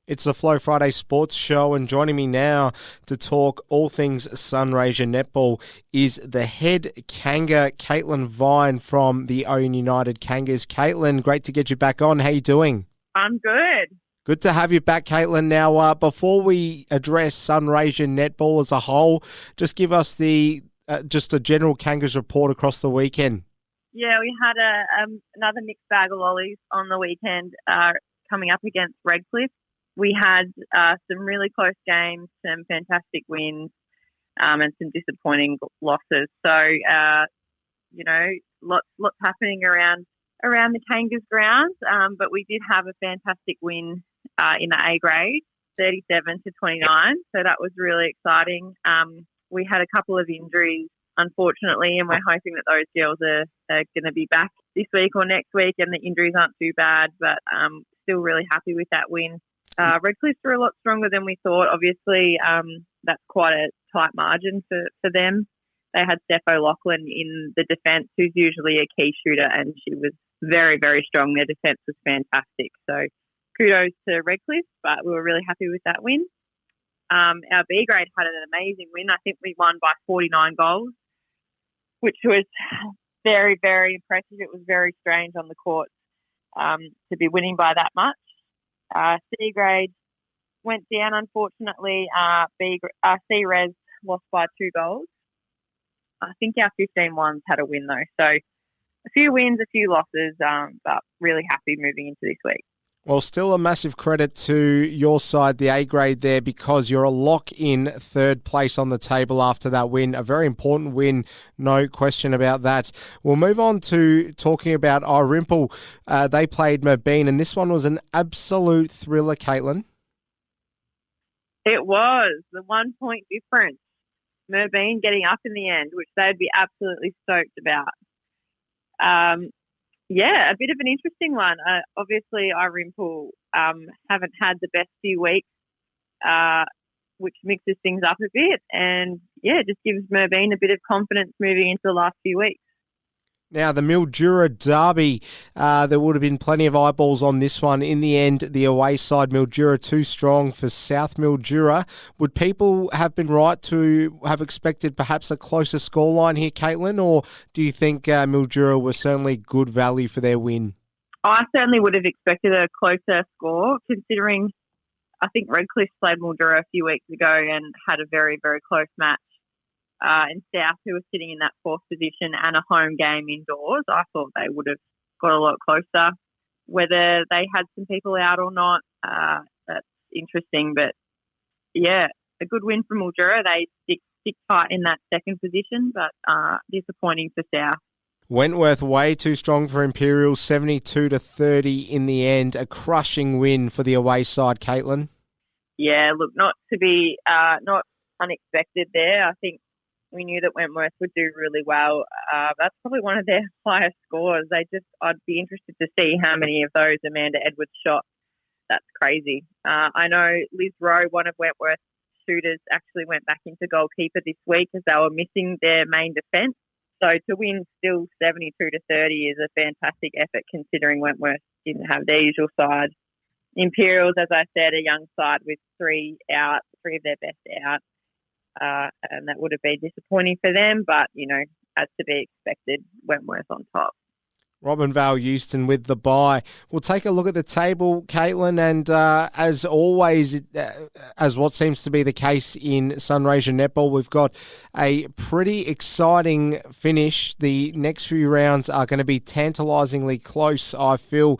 It's the Flow Friday Sports Show, and joining me now to talk all things Sunraysia netball is the head Kanga Caitlin Vine from the Owen United Kangas. Caitlin, great to get you back on. How you doing? I'm good. Good to have you back, Caitlin. Now, before we address Sunraysia netball as a whole, just give us just a general Kangas report across the weekend. Yeah, we had another mixed bag of lollies on the weekend coming up against Redcliffe. We had some really close games, some fantastic wins, and some disappointing losses. So, lots happening around the Kangas grounds. But we did have a fantastic win in the A grade, 37-29. So that was really exciting. We had a couple of injuries, unfortunately, and we're hoping that those girls are going to be back this week or next week, and the injuries aren't too bad. But still really happy with that win. Redcliffe are a lot stronger than we thought. Obviously, that's quite a tight margin for them. They had Steph O'Loughlin in the defence, who's usually a key shooter, and she was very, very strong. Their defence was fantastic. So kudos to Redcliffe, but we were really happy with that win. Our B grade had an amazing win. I think we won by 49 goals, which was very, very impressive. It was very strange on the court to be winning by that much. C grade went down, unfortunately. C res lost by 2 goals. I think our 15-1s had a win, though. So a few wins, a few losses, but really happy moving into this week. Well, still a massive credit to your side, the A grade there, because you're a lock in third place on the table after that win. A very important win, no question about that. We'll move on to talking about Irimple. They played Mabine, and this one was an absolute thriller, Caitlin. It was. The 1 point difference. Mabine getting up in the end, which they'd be absolutely stoked about. Yeah, a bit of an interesting one. Obviously, Irimple haven't had the best few weeks, which mixes things up a bit. And, yeah, just gives Mabine a bit of confidence moving into the last few weeks. Now, the Mildura derby, there would have been plenty of eyeballs on this one. In the end, the away side, Mildura, too strong for South Mildura. Would people have been right to have expected perhaps a closer scoreline here, Caitlin, or do you think Mildura was certainly good value for their win? I certainly would have expected a closer score, considering I think Redcliffe played Mildura a few weeks ago and had a very, very close match. And South, who was sitting in that fourth position and a home game indoors, I thought they would have got a lot closer. Whether they had some people out or not, that's interesting. But, yeah, a good win for Mildura. They stick tight in that second position, but disappointing for South. Wentworth way too strong for Imperial, 72-30 in the end. A crushing win for the away side, Caitlin. Yeah, look, not unexpected there. I think we knew that Wentworth would do really well. That's probably one of their highest scores. I'd be interested to see how many of those Amanda Edwards shot. That's crazy. I know Liz Rowe, one of Wentworth's shooters, actually went back into goalkeeper this week as they were missing their main defence. So to win still 72-30 is a fantastic effort considering Wentworth didn't have their usual side. Imperials, as I said, a young side with 3 of their best out. And that would have been disappointing for them, but, as to be expected, Wentworth on top. Robinvale Euston with the bye. We'll take a look at the table, Caitlin, and as always, as what seems to be the case in Sunraysia netball, we've got a pretty exciting finish. The next few rounds are going to be tantalisingly close, I feel.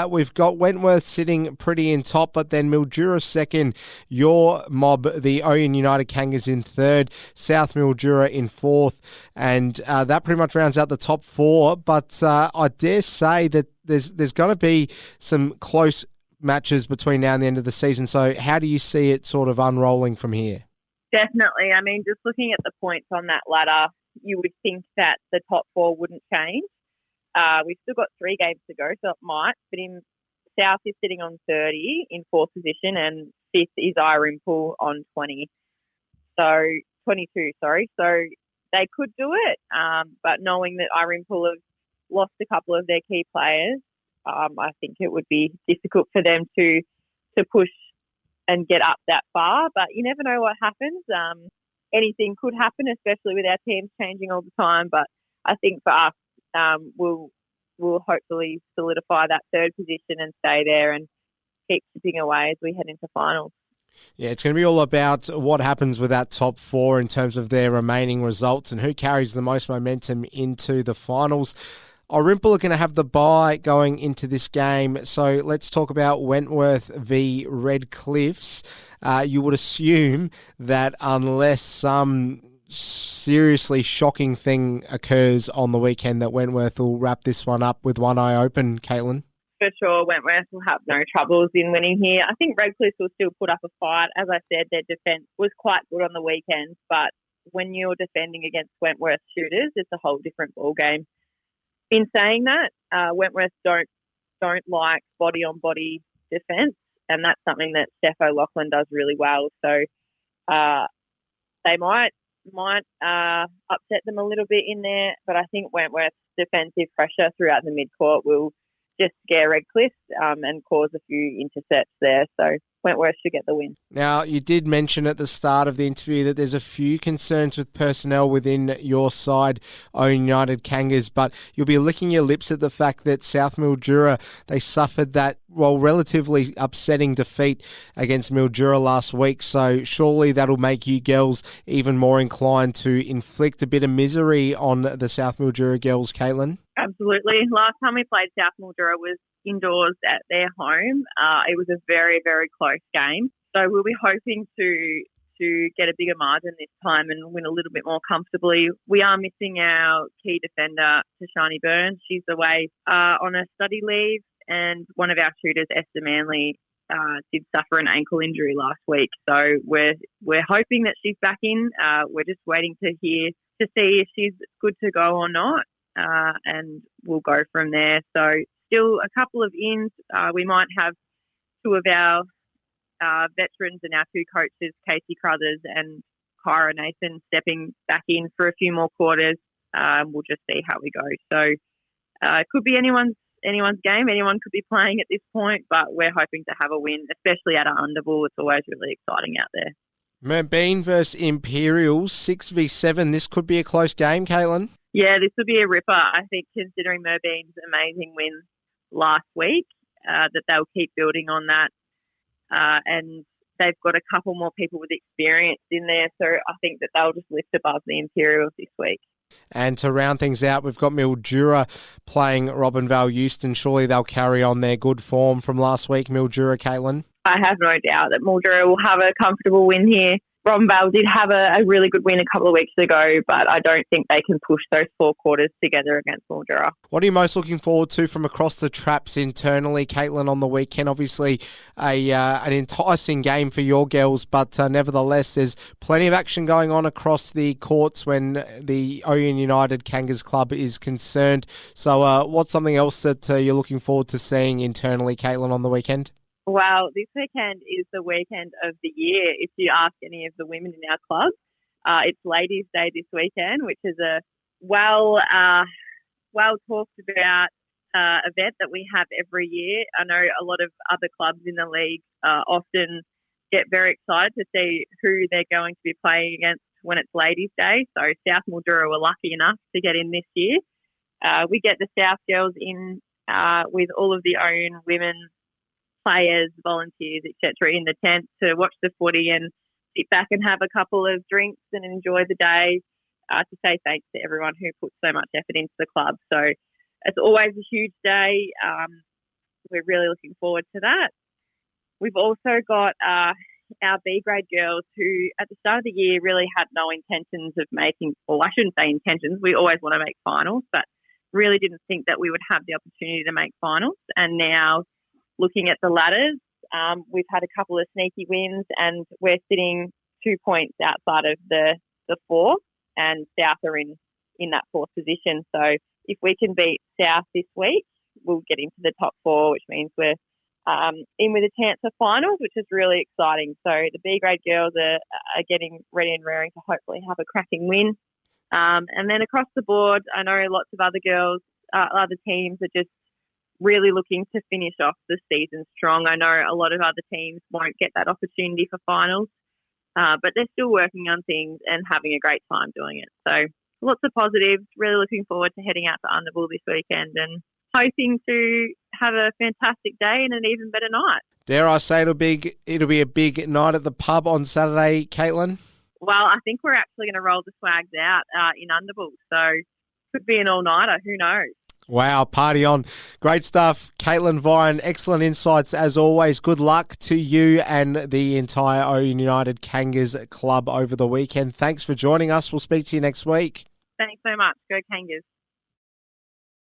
We've got Wentworth sitting pretty in top, but then Mildura second, your mob, the Owen United Kangas in third, South Mildura in fourth, and that pretty much rounds out the top 4, but I dare say that there's going to be some close matches between now and the end of the season. So how do you see it sort of unrolling from here? Definitely. I mean, just looking at the points on that ladder, you would think that the top 4 wouldn't change. We've still got 3 games to go, so it might. But in South is sitting on 30 in 4th position, and 5th is Irimple on 22, sorry. So they could do it, but knowing that Irimple have lost a couple of their key players, I think it would be difficult for them to push and get up that far. But you never know what happens. Anything could happen, especially with our teams changing all the time. But I think for us, we'll hopefully solidify that third position and stay there and keep chipping away as we head into finals. Yeah, it's going to be all about what happens with that top four in terms of their remaining results and who carries the most momentum into the finals. Orimple are going to have the bye going into this game, so let's talk about Wentworth v Red Cliffs. You would assume that unless some seriously shocking thing occurs on the weekend, that Wentworth will wrap this one up with one eye open, Caitlin. For sure, Wentworth will have no troubles in winning here. I think Redcliffe will still put up a fight. As I said, their defence was quite good on the weekend, but when you're defending against Wentworth shooters, it's a whole different ballgame. In saying that, Wentworth don't like body-on-body defence, and that's something that Steph O'Loughlin does really well. So they might upset them a little bit in there, but I think Wentworth's defensive pressure throughout the midcourt will just scare Redcliffe and cause a few intercepts there. So Wentworth should get the win. Now, you did mention at the start of the interview that there's a few concerns with personnel within your side, Owen United Kangas, but you'll be licking your lips at the fact that South Mildura, they suffered that, relatively upsetting defeat against Mildura last week. So surely that'll make you girls even more inclined to inflict a bit of misery on the South Mildura girls, Caitlin. Absolutely. Last time we played South Mildura was indoors at their home. It was a very, very close game. So we'll be hoping to get a bigger margin this time and win a little bit more comfortably. We are missing our key defender, Tashani Burns. She's away on a study leave, and one of our shooters, Esther Manley, did suffer an ankle injury last week. So we're hoping that she's back in. We're just waiting to see if she's good to go or not. And we'll go from there. So still a couple of ins. We might have two of our veterans and our two coaches, Casey Crothers and Kyra Nathan, stepping back in for a few more quarters. We'll just see how we go. So it could be anyone's game. Anyone could be playing at this point, but we're hoping to have a win, especially at our underball. It's always really exciting out there. Merbein versus Imperials, 6v7. This could be a close game, Caitlin. Yeah, this will be a ripper, I think, considering Merbein's amazing win last week, that they'll keep building on that. And they've got a couple more people with experience in there, so I think that they'll just lift above the Imperials this week. And to round things out, we've got Mildura playing Robinvale Euston. Surely they'll carry on their good form from last week, Mildura, Caitlin? I have no doubt that Mildura will have a comfortable win here. Robinvale did have a really good win a couple of weeks ago, but I don't think they can push those four quarters together against Mildura. What are you most looking forward to from across the traps internally, Caitlin, on the weekend? Obviously, an enticing game for your girls, but nevertheless, there's plenty of action going on across the courts when the Owen United Kangas Club is concerned. So what's something else that you're looking forward to seeing internally, Caitlin, on the weekend? Well, this weekend is the weekend of the year. If you ask any of the women in our club, it's Ladies' Day this weekend, which is a well talked about event that we have every year. I know a lot of other clubs in the league often get very excited to see who they're going to be playing against when it's Ladies' Day. So South Mildura were lucky enough to get in this year. We get the South girls in with all of the own women players, volunteers, etc., in the tent to watch the footy and sit back and have a couple of drinks and enjoy the day, to say thanks to everyone who puts so much effort into the club. So it's always a huge day. We're really looking forward to that. We've also got our B grade girls who at the start of the year really had no intentions of making, well, I shouldn't say intentions, we always want to make finals, but really didn't think that we would have the opportunity to make finals. And now looking at the ladders, we've had a couple of sneaky wins and we're sitting 2 points outside of the four, and South are in that fourth position. So if we can beat South this week, we'll get into the top four, which means we're in with a chance for finals, which is really exciting. So the B grade girls are getting ready and raring to hopefully have a cracking win. And then across the board, I know lots of other girls, other teams are just really looking to finish off the season strong. I know a lot of other teams won't get that opportunity for finals, but they're still working on things and having a great time doing it. So lots of positives. Really looking forward to heading out to Underbull this weekend and hoping to have a fantastic day and an even better night. Dare I say it'll be a big night at the pub on Saturday, Caitlin? Well, I think we're actually going to roll the swags out in Underbull, so could be an all-nighter. Who knows? Wow, party on. Great stuff. Caitlin Vine, excellent insights as always. Good luck to you and the entire Owen United Kangas club over the weekend. Thanks for joining us. We'll speak to you next week. Thanks so much. Go Kangas.